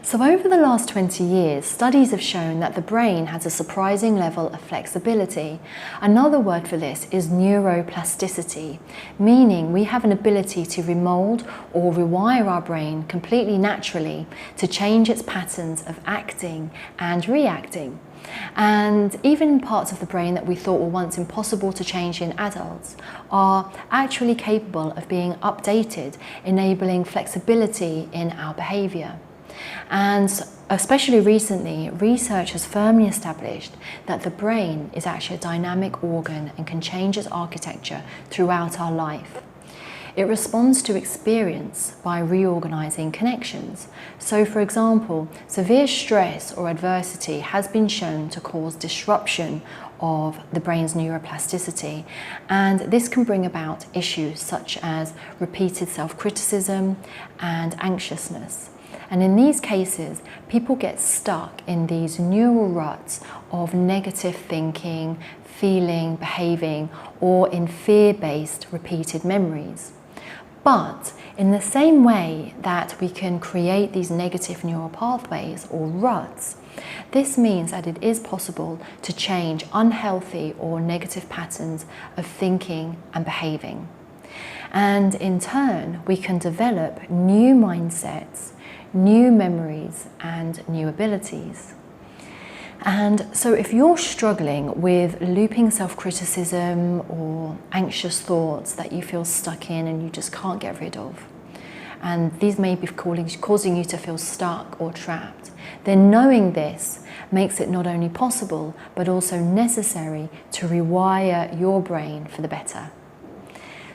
So over the last 20 years, studies have shown that the brain has a surprising level of flexibility. Another word for this is neuroplasticity, meaning we have an ability to remold or rewire our brain completely naturally to change its patterns of acting and reacting. And even parts of the brain that we thought were once impossible to change in adults are actually capable of being updated, enabling flexibility in our behaviour. And especially recently, research has firmly established that the brain is actually a dynamic organ and can change its architecture throughout our life. It responds to experience by reorganizing connections. So for example, severe stress or adversity has been shown to cause disruption of the brain's neuroplasticity, and this can bring about issues such as repeated self-criticism and anxiousness. And in these cases, people get stuck in these neural ruts of negative thinking, feeling, behaving, or in fear-based repeated memories. But in the same way that we can create these negative neural pathways or ruts, this means that it is possible to change unhealthy or negative patterns of thinking and behaving. And in turn, we can develop new mindsets, new memories and new abilities. And so if you're struggling with looping self-criticism or anxious thoughts that you feel stuck in and you just can't get rid of, and these may be causing you to feel stuck or trapped, then knowing this makes it not only possible but also necessary to rewire your brain for the better.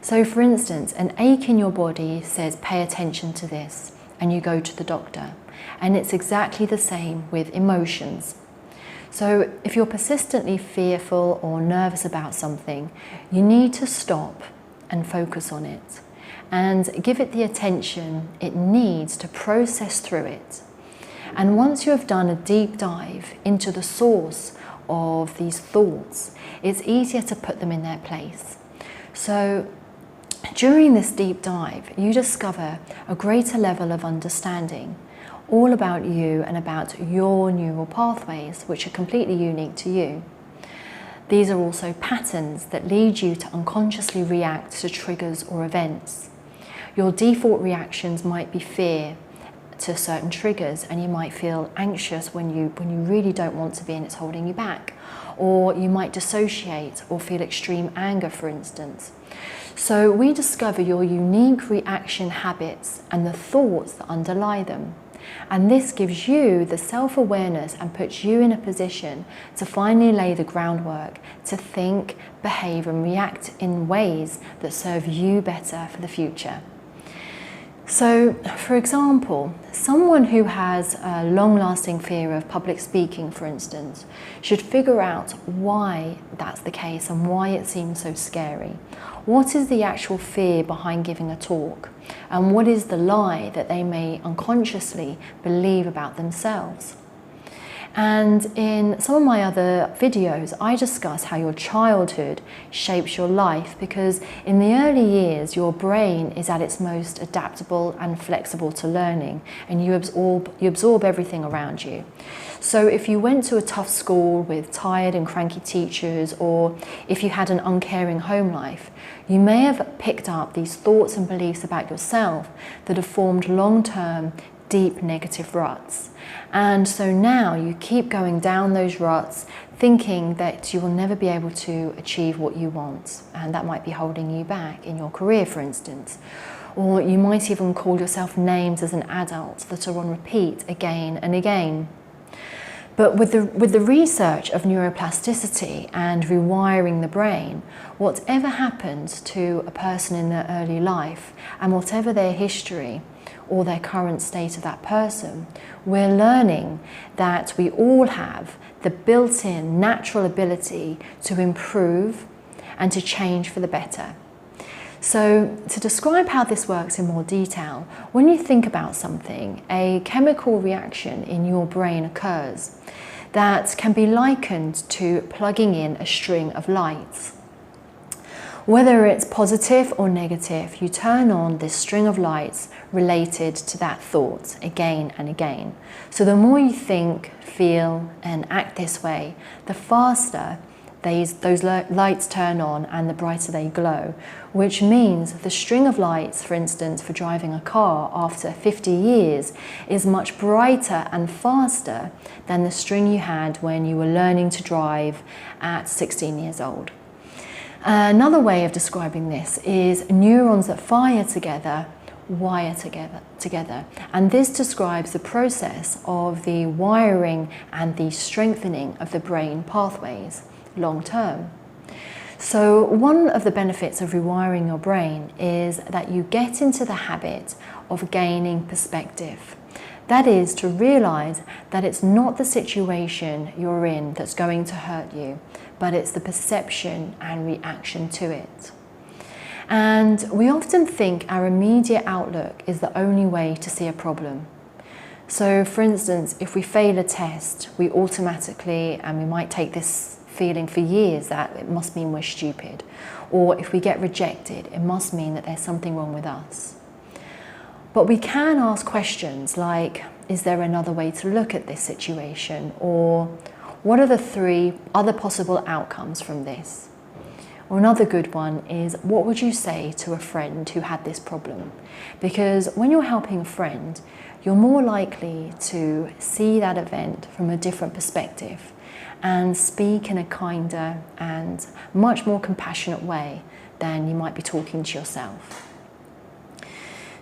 So for instance, an ache in your body says pay attention to this, and you go to the doctor. And it's exactly the same with emotions. So if you're persistently fearful or nervous about something, you need to stop and focus on it and give it the attention it needs to process through it. And once you have done a deep dive into the source of these thoughts, it's easier to put them in their place. So during this deep dive, you discover a greater level of understanding, all about you and about your neural pathways, which are completely unique to you. These are also patterns that lead you to unconsciously react to triggers or events. Your default reactions might be fear to certain triggers, and you might feel anxious when you really don't want to be and it's holding you back. Or you might dissociate or feel extreme anger, for instance. So we discover your unique reaction habits and the thoughts that underlie them. And this gives you the self-awareness and puts you in a position to finally lay the groundwork to think, behave and react in ways that serve you better for the future. So, for example, someone who has a long-lasting fear of public speaking, for instance, should figure out why that's the case and why it seems so scary. What is the actual fear behind giving a talk? And what is the lie that they may unconsciously believe about themselves? And in some of my other videos, I discuss how your childhood shapes your life, because in the early years, your brain is at its most adaptable and flexible to learning, and you absorb everything around you. So if you went to a tough school with tired and cranky teachers, or if you had an uncaring home life, you may have picked up these thoughts and beliefs about yourself that have formed long-term, deep negative ruts. And so now you keep going down those ruts, thinking that you will never be able to achieve what you want, and that might be holding you back in your career, for instance. Or you might even call yourself names as an adult that are on repeat again and again. But with the research of neuroplasticity and rewiring the brain, whatever happens to a person in their early life and whatever their history or their current state of that person, we're learning that we all have the built-in natural ability to improve and to change for the better. So to describe how this works in more detail, when you think about something, a chemical reaction in your brain occurs that can be likened to plugging in a string of lights. Whether it's positive or negative, you turn on this string of lights related to that thought again and again. So the more you think, feel, and act this way, the faster those lights turn on and the brighter they glow, which means the string of lights, for instance, for driving a car after 50 years is much brighter and faster than the string you had when you were learning to drive at 16 years old. Another way of describing this is neurons that fire together wire together, and this describes the process of the wiring and the strengthening of the brain pathways long term. So one of the benefits of rewiring your brain is that you get into the habit of gaining perspective. That is, to realize that it's not the situation you're in that's going to hurt you, but it's the perception and reaction to it. And we often think our immediate outlook is the only way to see a problem. So for instance, if we fail a test, we automatically, and we might take this feeling for years, that it must mean we're stupid. Or if we get rejected, it must mean that there's something wrong with us. But we can ask questions like, is there another way to look at this situation? Or what are the 3 other possible outcomes from this? Or another good one is, what would you say to a friend who had this problem? Because when you're helping a friend, you're more likely to see that event from a different perspective and speak in a kinder and much more compassionate way than you might be talking to yourself.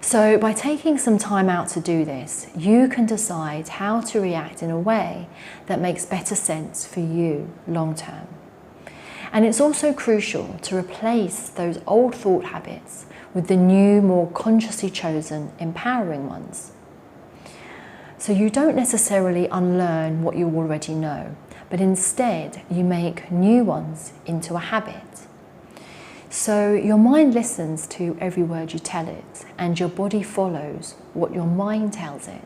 So by taking some time out to do this, you can decide how to react in a way that makes better sense for you long term. And it's also crucial to replace those old thought habits with the new, more consciously chosen, empowering ones. So you don't necessarily unlearn what you already know, but instead you make new ones into a habit. So your mind listens to every word you tell it, and your body follows what your mind tells it.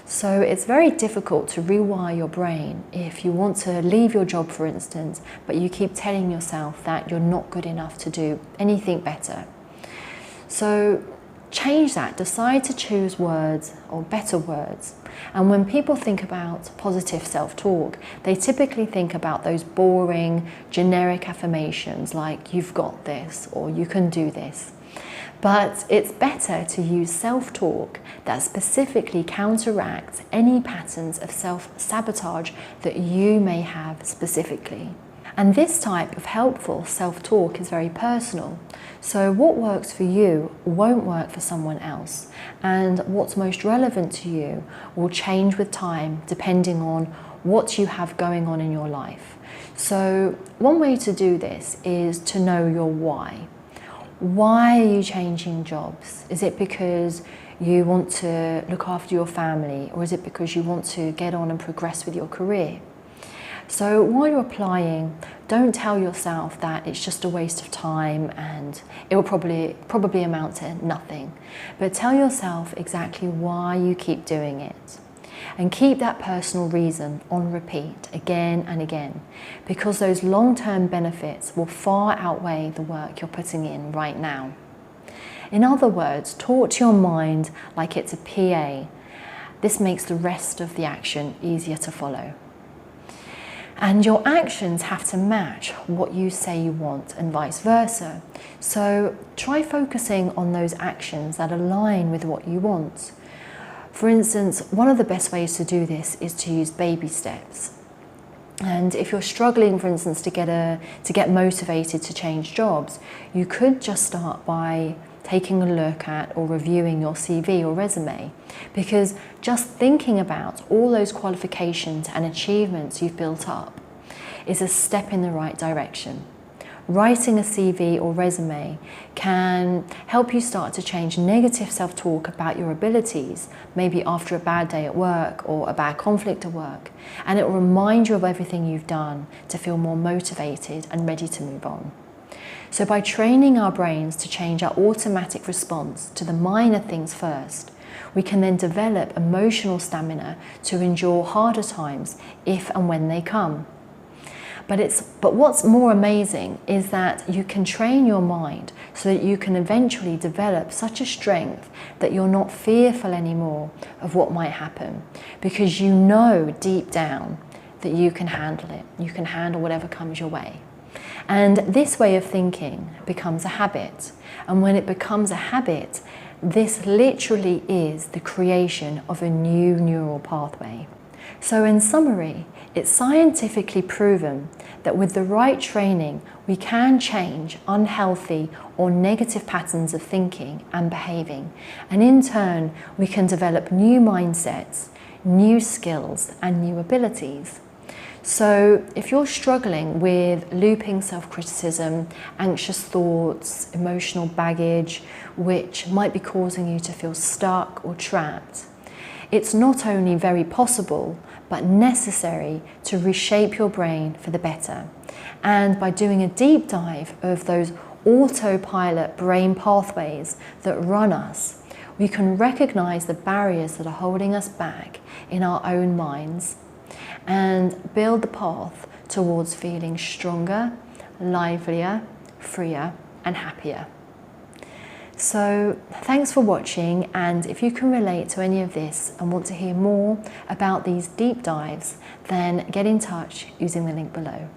So it's very difficult to rewire your brain if you want to leave your job, for instance, but you keep telling yourself that you're not good enough to do anything better. So change that, decide to choose words or better words. And when people think about positive self-talk, they typically think about those boring, generic affirmations like you've got this or you can do this. But it's better to use self-talk that specifically counteracts any patterns of self-sabotage that you may have specifically. And this type of helpful self-talk is very personal. So what works for you won't work for someone else. And what's most relevant to you will change with time depending on what you have going on in your life. So one way to do this is to know your why. Why are you changing jobs? Is it because you want to look after your family, or is it because you want to get on and progress with your career? So while you're applying, don't tell yourself that it's just a waste of time and it will probably amount to nothing. But tell yourself exactly why you keep doing it. And keep that personal reason on repeat again and again, because those long-term benefits will far outweigh the work you're putting in right now. In other words, talk to your mind like it's a PA. This makes the rest of the action easier to follow. And your actions have to match what you say you want and vice versa. So try focusing on those actions that align with what you want. For instance, one of the best ways to do this is to use baby steps. And if you're struggling, for instance, to get motivated to change jobs, you could just start by taking a look at or reviewing your CV or resume, because just thinking about all those qualifications and achievements you've built up is a step in the right direction. Writing a CV or resume can help you start to change negative self-talk about your abilities, maybe after a bad day at work or a bad conflict at work, and it will remind you of everything you've done to feel more motivated and ready to move on. So by training our brains to change our automatic response to the minor things first, we can then develop emotional stamina to endure harder times if and when they come. But what's more amazing is that you can train your mind so that you can eventually develop such a strength that you're not fearful anymore of what might happen, because you know deep down that you can handle it. You can handle whatever comes your way. And this way of thinking becomes a habit. And when it becomes a habit, this literally is the creation of a new neural pathway. So in summary, it's scientifically proven that with the right training, we can change unhealthy or negative patterns of thinking and behaving. And in turn, we can develop new mindsets, new skills, and new abilities. So if you're struggling with looping self-criticism, anxious thoughts, emotional baggage, which might be causing you to feel stuck or trapped, it's not only very possible, but necessary to reshape your brain for the better. And by doing a deep dive of those autopilot brain pathways that run us, we can recognize the barriers that are holding us back in our own minds and build the path towards feeling stronger, livelier, freer, and happier. So thanks for watching, and if you can relate to any of this and want to hear more about these deep dives, then get in touch using the link below.